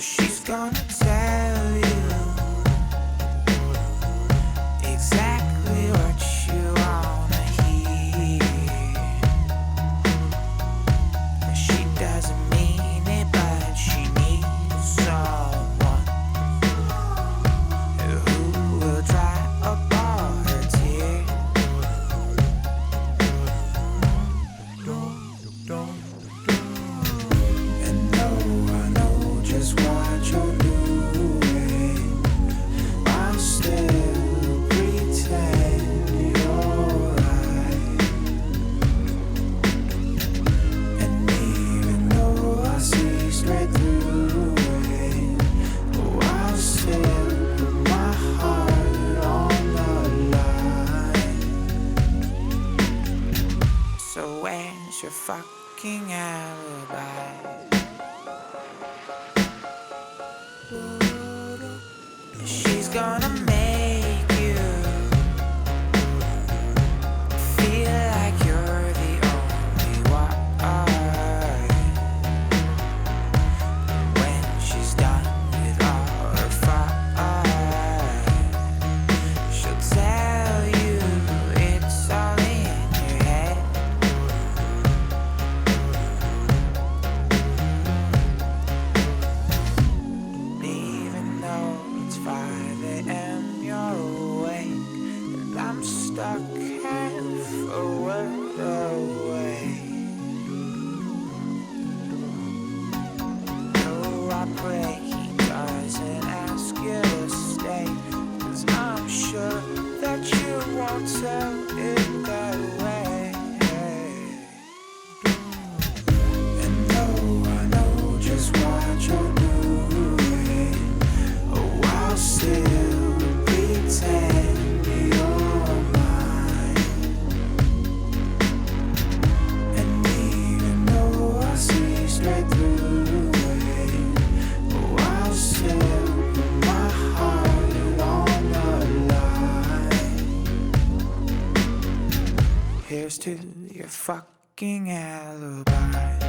She's gonna tell you exactly what you wanna hear. She doesn't mean it, but she needs someone who will dry up all her tears. And no, I know just what you're doing. I'll still pretend you're right. And even though I see straight through it, oh, I'll still put my heart on the line. So when's your fucking alibi? She's gonna make you feel like you're the only one. When she's done with all her fun, she'll tell you it's all in your head. Even though it's 5 a.m., you're awake, and I'm stuck half a word away. No, I pray he doesn't ask you to stay, 'cause I'm sure that you won't tell it that way. And though I know just what you're doing, oh, I'll still pretend you're mine. And even though I see straight through it, oh, I'll still put my heart on the line. Here's to your fucking alibi.